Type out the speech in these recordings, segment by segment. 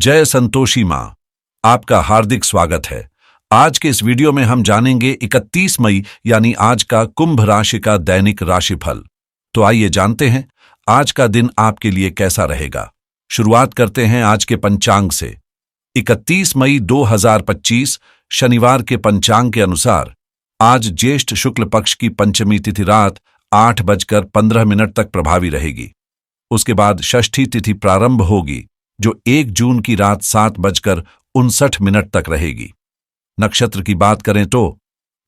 जय संतोषी माँ, आपका हार्दिक स्वागत है। आज के इस वीडियो में हम जानेंगे 31 मई यानी आज का कुंभ राशि का दैनिक राशिफल। तो आइए जानते हैं आज का दिन आपके लिए कैसा रहेगा। शुरुआत करते हैं आज के पंचांग से। 31 मई 2025 शनिवार के पंचांग के अनुसार आज ज्येष्ठ शुक्ल पक्ष की पंचमी तिथि रात 8:15 तक प्रभावी रहेगी। उसके बाद षष्ठी तिथि प्रारंभ होगी जो 1 जून की रात 7:59 तक रहेगी। नक्षत्र की बात करें तो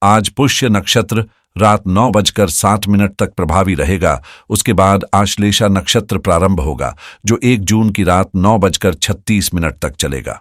आज पुष्य नक्षत्र रात 9:07 तक प्रभावी रहेगा। उसके बाद आश्लेषा नक्षत्र प्रारंभ होगा जो 1 जून की रात 9:36 तक चलेगा।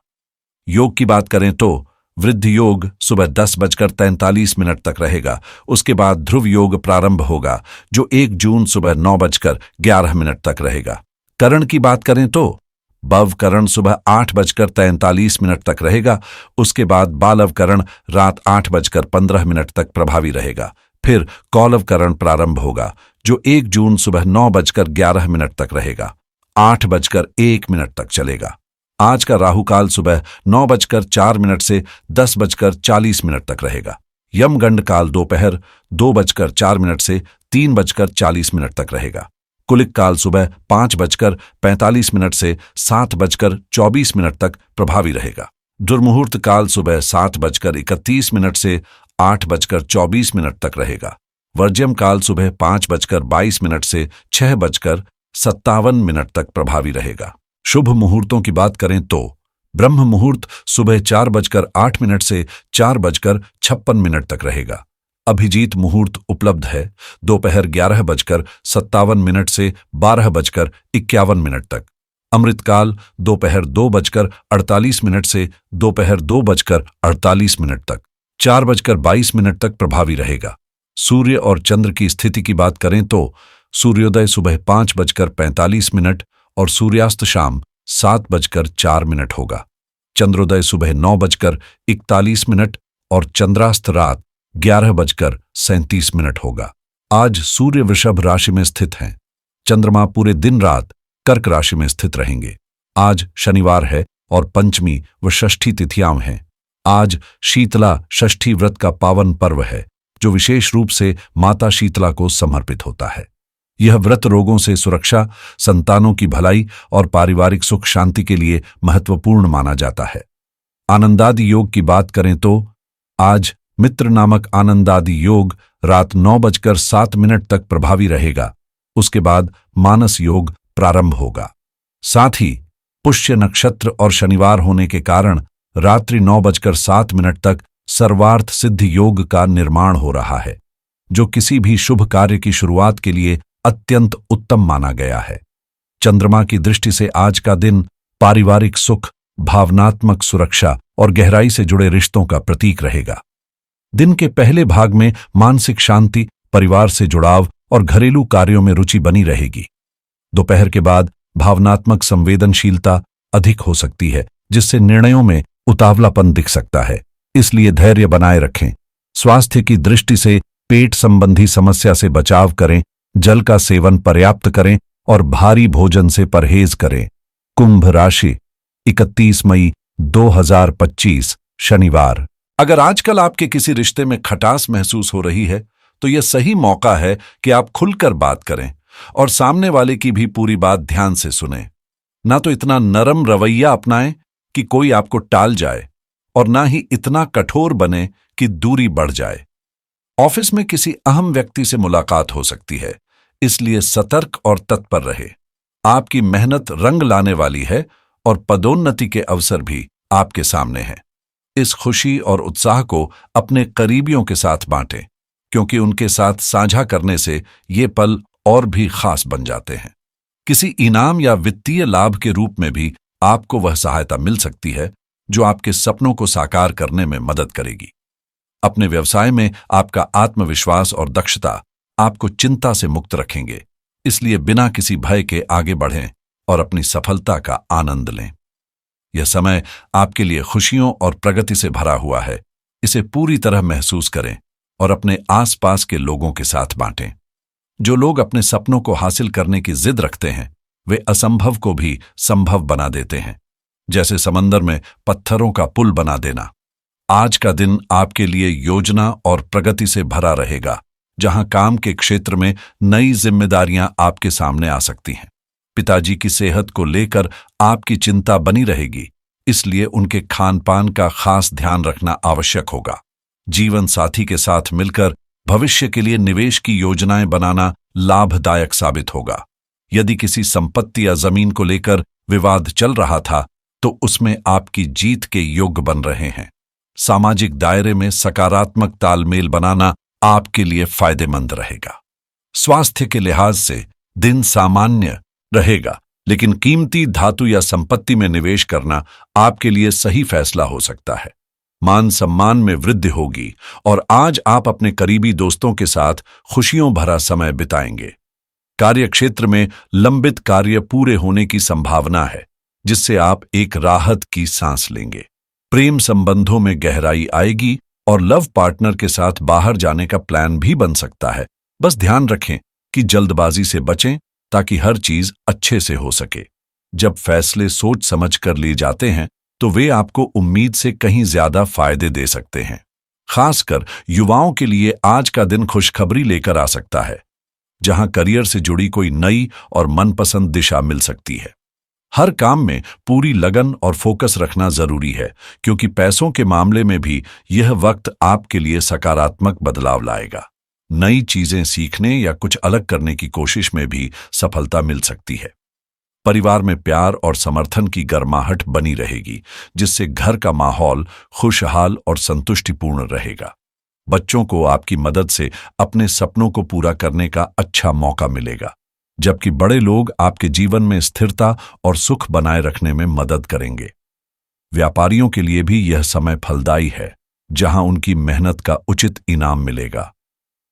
योग की बात करें तो वृद्धि योग सुबह 10:43 तक रहेगा। उसके बाद ध्रुव योग प्रारंभ होगा जो 1 जून सुबह 9:11 तक रहेगा। करण की बात करें तो बव करण सुबह 8:43 तक रहेगा। उसके बाद बालव करण रात 8:15 तक प्रभावी रहेगा। फिर कौलव करण प्रारंभ होगा जो 1 जून सुबह 9:11 तक रहेगा। 8:01 तक चलेगा। आज का राहुकाल सुबह 9:04 से 10:40 तक रहेगा। यमगंड काल दोपहर 2:04 से 3:40 तक रहेगा। कुलिक काल सुबह 5:45 से 7:24 तक प्रभावी रहेगा। दुर्मुहूर्त काल सुबह 7:31 से 8:24 तक रहेगा। वर्ज्यम काल सुबह 5:22 से 6:57 तक प्रभावी रहेगा। शुभ मुहूर्तों की बात करें तो ब्रह्म मुहूर्त सुबह 4:08 से 4:56 तक रहेगा। अभिजीत मुहूर्त उपलब्ध है दोपहर 11:57 से 12:51 तक। अमृतकाल दोपहर 2:48 से दोपहर 2:48 तक। 4:22 तक प्रभावी रहेगा। सूर्य और चंद्र की स्थिति की बात करें तो सूर्योदय सुबह 5:45 और सूर्यास्त शाम 7:04 होगा। चंद्रोदय सुबह 9:41 और चंद्रास्त रात 11:37 होगा। आज सूर्य वृषभ राशि में स्थित हैं। चंद्रमा पूरे दिन रात कर्क राशि में स्थित रहेंगे। आज शनिवार है और पंचमी व षष्ठी तिथियां हैं। आज शीतला षष्ठी व्रत का पावन पर्व है जो विशेष रूप से माता शीतला को समर्पित होता है। यह व्रत रोगों से सुरक्षा, संतानों की भलाई और पारिवारिक सुख शांति के लिए महत्वपूर्ण माना जाता है। आनंदादि योग की बात करें तो आज मित्र नामक आनंदादि योग रात 9:07 तक प्रभावी रहेगा। उसके बाद मानस योग प्रारंभ होगा। साथ ही पुष्य नक्षत्र और शनिवार होने के कारण रात्रि 9:07 तक सर्वार्थ सिद्धि योग का निर्माण हो रहा है जो किसी भी शुभ कार्य की शुरुआत के लिए अत्यंत उत्तम माना गया है। चंद्रमा की दृष्टि से आज का दिन पारिवारिक सुख, भावनात्मक सुरक्षा और गहराई से जुड़े रिश्तों का प्रतीक रहेगा। दिन के पहले भाग में मानसिक शांति, परिवार से जुड़ाव और घरेलू कार्यों में रुचि बनी रहेगी। दोपहर के बाद भावनात्मक संवेदनशीलता अधिक हो सकती है जिससे निर्णयों में उतावलापन दिख सकता है, इसलिए धैर्य बनाए रखें। स्वास्थ्य की दृष्टि से पेट संबंधी समस्या से बचाव करें, जल का सेवन पर्याप्त करें और भारी भोजन से परहेज करें। कुंभ राशि 31 मई 2025 शनिवार। अगर आजकल आपके किसी रिश्ते में खटास महसूस हो रही है तो यह सही मौका है कि आप खुलकर बात करें और सामने वाले की भी पूरी बात ध्यान से सुनें। ना तो इतना नरम रवैया अपनाएं कि कोई आपको टाल जाए और ना ही इतना कठोर बने कि दूरी बढ़ जाए। ऑफिस में किसी अहम व्यक्ति से मुलाकात हो सकती है, इसलिए सतर्क और तत्पर रहे। आपकी मेहनत रंग लाने वाली है और पदोन्नति के अवसर भी आपके सामने हैं। इस खुशी और उत्साह को अपने करीबियों के साथ बांटें क्योंकि उनके साथ साझा करने से ये पल और भी खास बन जाते हैं। किसी इनाम या वित्तीय लाभ के रूप में भी आपको वह सहायता मिल सकती है जो आपके सपनों को साकार करने में मदद करेगी। अपने व्यवसाय में आपका आत्मविश्वास और दक्षता आपको चिंता से मुक्त रखेंगे, इसलिए बिना किसी भय के आगे बढ़ें और अपनी सफलता का आनंद लें। यह समय आपके लिए खुशियों और प्रगति से भरा हुआ है। इसे पूरी तरह महसूस करें और अपने आसपास के लोगों के साथ बांटें। जो लोग अपने सपनों को हासिल करने की जिद रखते हैं वे असंभव को भी संभव बना देते हैं। जैसे समंदर में पत्थरों का पुल बना देना। आज का दिन आपके लिए योजना और प्रगति से भरा रहेगा, जहां काम के क्षेत्र में नई जिम्मेदारियां आपके सामने आ सकती हैं। पिताजी की सेहत को लेकर आपकी चिंता बनी रहेगी, इसलिए उनके खान पान का खास ध्यान रखना आवश्यक होगा। जीवन साथी के साथ मिलकर भविष्य के लिए निवेश की योजनाएं बनाना लाभदायक साबित होगा। यदि किसी संपत्ति या जमीन को लेकर विवाद चल रहा था, तो उसमें आपकी जीत के योग्य बन रहे हैं। सामाजिक दायरे में सकारात्मक तालमेल बनाना आपके लिए फायदेमंद रहेगा। स्वास्थ्य के लिहाज से दिन सामान्य रहेगा, लेकिन कीमती धातु या संपत्ति में निवेश करना आपके लिए सही फैसला हो सकता है। मान सम्मान में वृद्धि होगी और आज आप अपने करीबी दोस्तों के साथ खुशियों भरा समय बिताएंगे। कार्यक्षेत्र में लंबित कार्य पूरे होने की संभावना है, जिससे आप एक राहत की सांस लेंगे। प्रेम संबंधों में गहराई आएगी और लव पार्टनर के साथ बाहर जाने का प्लान भी बन सकता है। बस ध्यान रखें कि जल्दबाजी से बचें, ताकि हर चीज अच्छे से हो सके। जब फैसले सोच समझ कर लिए जाते हैं, तो वे आपको उम्मीद से कहीं ज्यादा फायदे दे सकते हैं। खासकर युवाओं के लिए आज का दिन खुशखबरी लेकर आ सकता है, जहां करियर से जुड़ी कोई नई और मनपसंद दिशा मिल सकती है। हर काम में पूरी लगन और फोकस रखना जरूरी है, क्योंकि पैसों के मामले में भी यह वक्त आपके लिए सकारात्मक बदलाव लाएगा। नई चीजें सीखने या कुछ अलग करने की कोशिश में भी सफलता मिल सकती है। परिवार में प्यार और समर्थन की गर्माहट बनी रहेगी, जिससे घर का माहौल खुशहाल और संतुष्टिपूर्ण रहेगा। बच्चों को आपकी मदद से अपने सपनों को पूरा करने का अच्छा मौका मिलेगा, जबकि बड़े लोग आपके जीवन में स्थिरता और सुख बनाए रखने में मदद करेंगे। व्यापारियों के लिए भी यह समय फलदायी है, जहां उनकी मेहनत का उचित इनाम मिलेगा।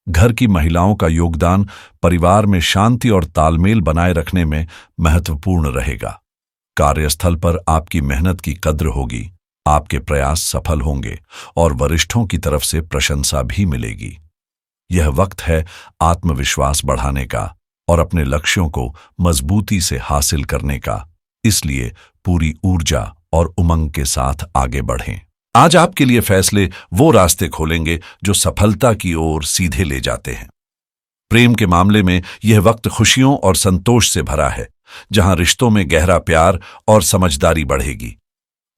घर की महिलाओं का योगदान परिवार में शांति और तालमेल बनाए रखने में महत्वपूर्ण रहेगा। कार्यस्थल पर आपकी मेहनत की कद्र होगी, आपके प्रयास सफल होंगे और वरिष्ठों की तरफ से प्रशंसा भी मिलेगी। यह वक्त है आत्मविश्वास बढ़ाने का और अपने लक्ष्यों को मजबूती से हासिल करने का, इसलिए पूरी ऊर्जा और उमंग के साथ आगे बढ़ें। आज आपके लिए फैसले वो रास्ते खोलेंगे जो सफलता की ओर सीधे ले जाते हैं। प्रेम के मामले में यह वक्त खुशियों और संतोष से भरा है, जहां रिश्तों में गहरा प्यार और समझदारी बढ़ेगी।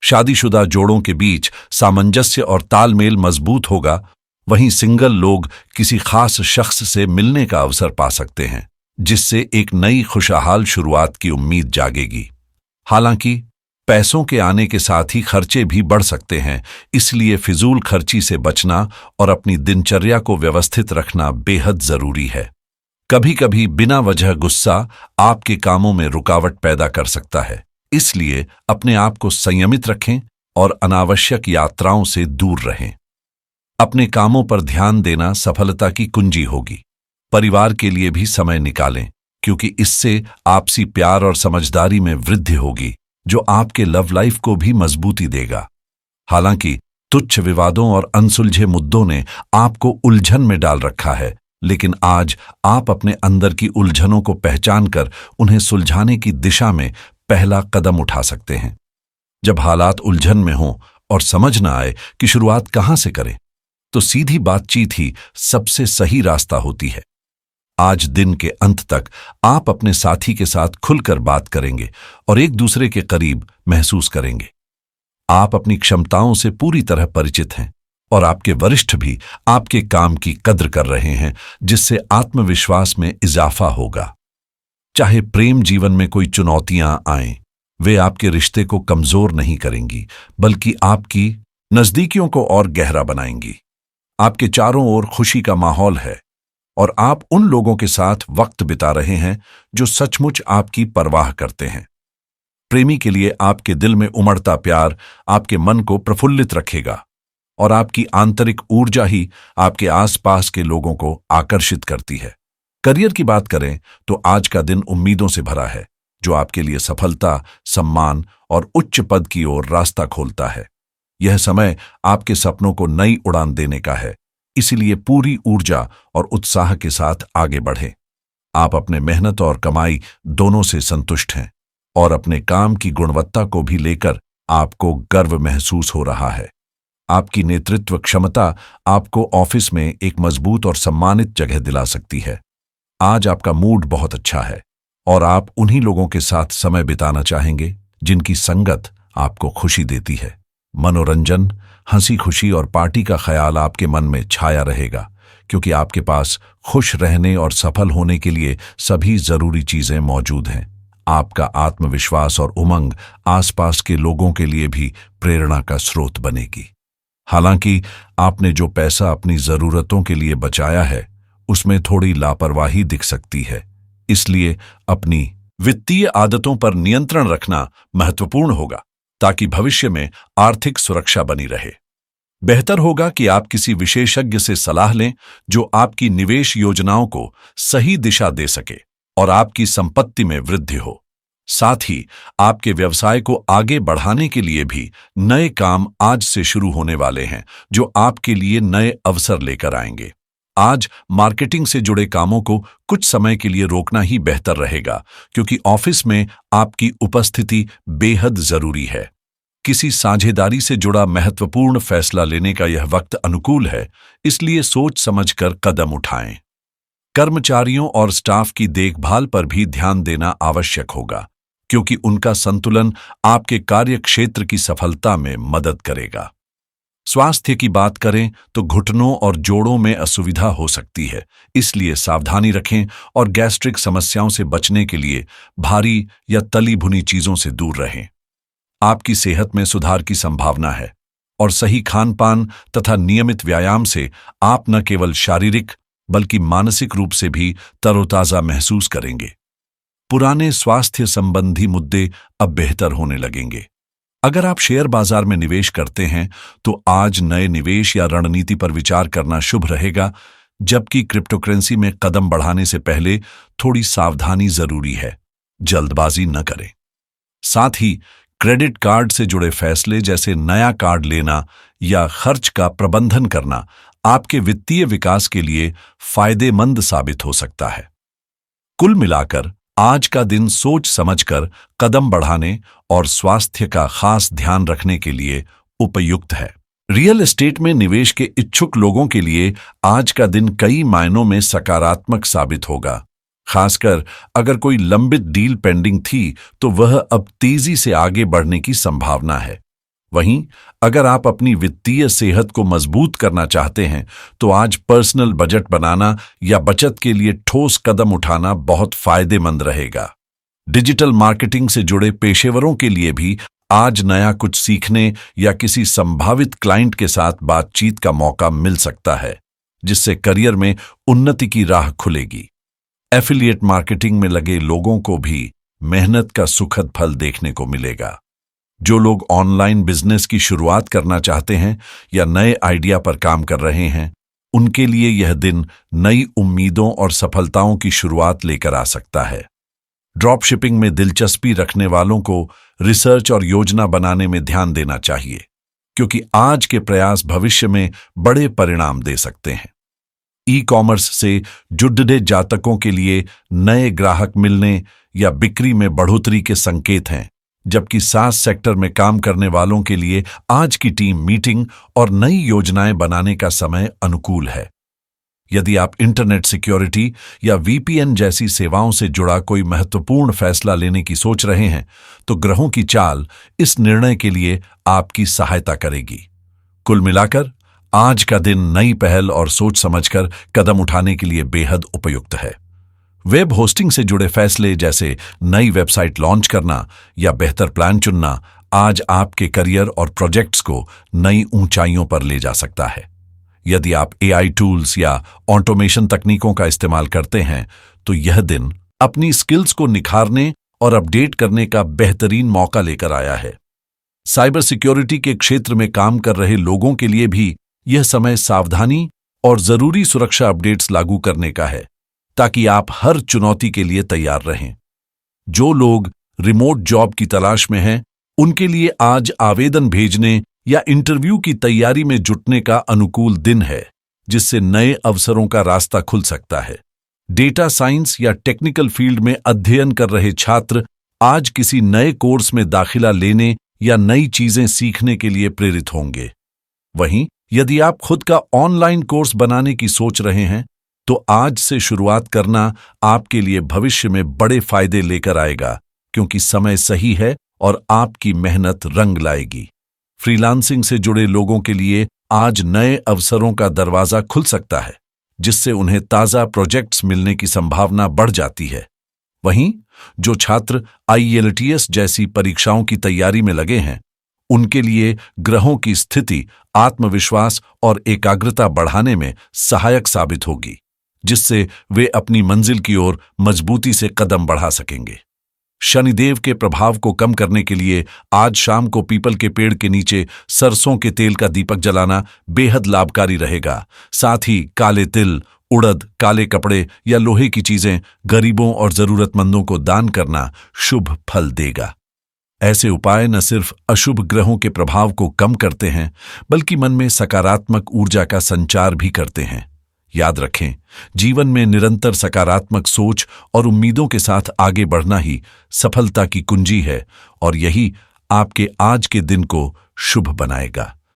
शादीशुदा जोड़ों के बीच सामंजस्य और तालमेल मजबूत होगा, वहीं सिंगल लोग किसी खास शख्स से मिलने का अवसर पा सकते हैं, जिससे एक नई खुशहाल शुरुआत की उम्मीद जागेगी। हालांकि पैसों के आने के साथ ही खर्चे भी बढ़ सकते हैं, इसलिए फिजूल खर्ची से बचना और अपनी दिनचर्या को व्यवस्थित रखना बेहद जरूरी है। कभी कभी बिना वजह गुस्सा आपके कामों में रुकावट पैदा कर सकता है, इसलिए अपने आप को संयमित रखें और अनावश्यक यात्राओं से दूर रहें। अपने कामों पर ध्यान देना सफलता की कुंजी होगी। परिवार के लिए भी समय निकालें, क्योंकि इससे आपसी प्यार और समझदारी में वृद्धि होगी, जो आपके लव लाइफ को भी मजबूती देगा। हालांकि तुच्छ विवादों और अनसुलझे मुद्दों ने आपको उलझन में डाल रखा है, लेकिन आज आप अपने अंदर की उलझनों को पहचान कर उन्हें सुलझाने की दिशा में पहला कदम उठा सकते हैं। जब हालात उलझन में हों और समझ न आए कि शुरुआत कहां से करें, तो सीधी बातचीत ही सबसे सही रास्ता होती है। आज दिन के अंत तक आप अपने साथी के साथ खुलकर बात करेंगे और एक दूसरे के करीब महसूस करेंगे। आप अपनी क्षमताओं से पूरी तरह परिचित हैं और आपके वरिष्ठ भी आपके काम की कद्र कर रहे हैं, जिससे आत्मविश्वास में इजाफा होगा। चाहे प्रेम जीवन में कोई चुनौतियां आएं, वे आपके रिश्ते को कमजोर नहीं करेंगी, बल्कि आपकी नजदीकियों को और गहरा बनाएंगी। आपके चारों ओर खुशी का माहौल है और आप उन लोगों के साथ वक्त बिता रहे हैं जो सचमुच आपकी परवाह करते हैं। प्रेमी के लिए आपके दिल में उमड़ता प्यार आपके मन को प्रफुल्लित रखेगा और आपकी आंतरिक ऊर्जा ही आपके आसपास के लोगों को आकर्षित करती है। करियर की बात करें तो आज का दिन उम्मीदों से भरा है, जो आपके लिए सफलता, सम्मान और उच्च पद की ओर रास्ता खोलता है। यह समय आपके सपनों को नई उड़ान देने का है, इसीलिए पूरी ऊर्जा और उत्साह के साथ आगे बढ़ें। आप अपने मेहनत और कमाई दोनों से संतुष्ट हैं और अपने काम की गुणवत्ता को भी लेकर आपको गर्व महसूस हो रहा है। आपकी नेतृत्व क्षमता आपको ऑफिस में एक मजबूत और सम्मानित जगह दिला सकती है। आज आपका मूड बहुत अच्छा है और आप उन्हीं लोगों के साथ समय बिताना चाहेंगे जिनकी संगत आपको खुशी देती है। मनोरंजन, हंसी खुशी और पार्टी का ख्याल आपके मन में छाया रहेगा, क्योंकि आपके पास खुश रहने और सफल होने के लिए सभी जरूरी चीजें मौजूद हैं। आपका आत्मविश्वास और उमंग आसपास के लोगों के लिए भी प्रेरणा का स्रोत बनेगी। हालांकि आपने जो पैसा अपनी जरूरतों के लिए बचाया है, उसमें थोड़ी लापरवाही दिख सकती है, इसलिए अपनी वित्तीय आदतों पर नियंत्रण रखना महत्वपूर्ण होगा ताकि भविष्य में आर्थिक सुरक्षा बनी रहे। बेहतर होगा कि आप किसी विशेषज्ञ से सलाह लें जो आपकी निवेश योजनाओं को सही दिशा दे सके और आपकी संपत्ति में वृद्धि हो। साथ ही आपके व्यवसाय को आगे बढ़ाने के लिए भी नए काम आज से शुरू होने वाले हैं जो आपके लिए नए अवसर लेकर आएंगे। आज मार्केटिंग से जुड़े कामों को कुछ समय के लिए रोकना ही बेहतर रहेगा, क्योंकि ऑफिस में आपकी उपस्थिति बेहद जरूरी है। किसी साझेदारी से जुड़ा महत्वपूर्ण फैसला लेने का यह वक्त अनुकूल है, इसलिए सोच समझकर कदम उठाएं। कर्मचारियों और स्टाफ की देखभाल पर भी ध्यान देना आवश्यक होगा, क्योंकि उनका संतुलन आपके कार्यक्षेत्र की सफलता में मदद करेगा। स्वास्थ्य की बात करें तो घुटनों और जोड़ों में असुविधा हो सकती है, इसलिए सावधानी रखें और गैस्ट्रिक समस्याओं से बचने के लिए भारी या तली भुनी चीजों से दूर रहें। आपकी सेहत में सुधार की संभावना है और सही खान-पान तथा नियमित व्यायाम से आप न केवल शारीरिक बल्कि मानसिक रूप से भी तरोताजा महसूस करेंगे। पुराने स्वास्थ्य संबंधी मुद्दे अब बेहतर होने लगेंगे। अगर आप शेयर बाजार में निवेश करते हैं तो आज नए निवेश या रणनीति पर विचार करना शुभ रहेगा, जबकि क्रिप्टोकरेंसी में कदम बढ़ाने से पहले थोड़ी सावधानी जरूरी है। जल्दबाजी न करें। साथ ही क्रेडिट कार्ड से जुड़े फैसले जैसे नया कार्ड लेना या खर्च का प्रबंधन करना आपके वित्तीय विकास के लिए फायदेमंद साबित हो सकता है। कुल मिलाकर आज का दिन सोच समझकर कदम बढ़ाने और स्वास्थ्य का खास ध्यान रखने के लिए उपयुक्त है। रियल एस्टेट में निवेश के इच्छुक लोगों के लिए आज का दिन कई मायनों में सकारात्मक साबित होगा। खासकर अगर कोई लंबित डील पेंडिंग थी तो वह अब तेजी से आगे बढ़ने की संभावना है। वहीं अगर आप अपनी वित्तीय सेहत को मजबूत करना चाहते हैं तो आज पर्सनल बजट बनाना या बचत के लिए ठोस कदम उठाना बहुत फायदेमंद रहेगा। डिजिटल मार्केटिंग से जुड़े पेशेवरों के लिए भी आज नया कुछ सीखने या किसी संभावित क्लाइंट के साथ बातचीत का मौका मिल सकता है, जिससे करियर में उन्नति की राह खुलेगी। एफिलिएट मार्केटिंग में लगे लोगों को भी मेहनत का सुखद फल देखने को मिलेगा। जो लोग ऑनलाइन बिजनेस की शुरुआत करना चाहते हैं या नए आइडिया पर काम कर रहे हैं, उनके लिए यह दिन नई उम्मीदों और सफलताओं की शुरुआत लेकर आ सकता है। ड्रॉप शिपिंग में दिलचस्पी रखने वालों को रिसर्च और योजना बनाने में ध्यान देना चाहिए, क्योंकि आज के प्रयास भविष्य में बड़े परिणाम दे सकते हैं। ई कॉमर्स से जुड़े जातकों के लिए नए ग्राहक मिलने या बिक्री में बढ़ोतरी के संकेत हैं, जबकि सास सेक्टर में काम करने वालों के लिए आज की टीम मीटिंग और नई योजनाएं बनाने का समय अनुकूल है। यदि आप इंटरनेट सिक्योरिटी या वीपीएन जैसी सेवाओं से जुड़ा कोई महत्वपूर्ण फैसला लेने की सोच रहे हैं, तो ग्रहों की चाल इस निर्णय के लिए आपकी सहायता करेगी। कुल मिलाकर आज का दिन नई पहल और सोच समझकर कदम उठाने के लिए बेहद उपयुक्त है। वेब होस्टिंग से जुड़े फैसले जैसे नई वेबसाइट लॉन्च करना या बेहतर प्लान चुनना आज आपके करियर और प्रोजेक्ट्स को नई ऊंचाइयों पर ले जा सकता है। यदि आप एआई टूल्स या ऑटोमेशन तकनीकों का इस्तेमाल करते हैं तो यह दिन अपनी स्किल्स को निखारने और अपडेट करने का बेहतरीन मौका लेकर आया है। साइबर सिक्योरिटी के क्षेत्र में काम कर रहे लोगों के लिए भी यह समय सावधानी और जरूरी सुरक्षा अपडेट्स लागू करने का है, ताकि आप हर चुनौती के लिए तैयार रहें। जो लोग रिमोट जॉब की तलाश में हैं, उनके लिए आज आवेदन भेजने या इंटरव्यू की तैयारी में जुटने का अनुकूल दिन है, जिससे नए अवसरों का रास्ता खुल सकता है। डेटा साइंस या टेक्निकल फील्ड में अध्ययन कर रहे छात्र आज किसी नए कोर्स में दाखिला लेने या नई चीजें सीखने के लिए प्रेरित होंगे। वहीं यदि आप खुद का ऑनलाइन कोर्स बनाने की सोच रहे हैं, तो आज से शुरुआत करना आपके लिए भविष्य में बड़े फायदे लेकर आएगा, क्योंकि समय सही है और आपकी मेहनत रंग लाएगी। फ्रीलांसिंग से जुड़े लोगों के लिए आज नए अवसरों का दरवाजा खुल सकता है, जिससे उन्हें ताज़ा प्रोजेक्ट्स मिलने की संभावना बढ़ जाती है। वहीं जो छात्र IELTS जैसी परीक्षाओं की तैयारी में लगे हैं, उनके लिए ग्रहों की स्थिति आत्मविश्वास और एकाग्रता बढ़ाने में सहायक साबित होगी, जिससे वे अपनी मंजिल की ओर मजबूती से कदम बढ़ा सकेंगे। शनिदेव के प्रभाव को कम करने के लिए आज शाम को पीपल के पेड़ के नीचे सरसों के तेल का दीपक जलाना बेहद लाभकारी रहेगा। साथ ही काले तिल, उड़द, काले कपड़े या लोहे की चीजें गरीबों और जरूरतमंदों को दान करना शुभ फल देगा। ऐसे उपाय न सिर्फ अशुभ ग्रहों के प्रभाव को कम करते हैं, बल्कि मन में सकारात्मक ऊर्जा का संचार भी करते हैं। याद रखें, जीवन में निरंतर सकारात्मक सोच और उम्मीदों के साथ आगे बढ़ना ही सफलता की कुंजी है, और यही आपके आज के दिन को शुभ बनाएगा।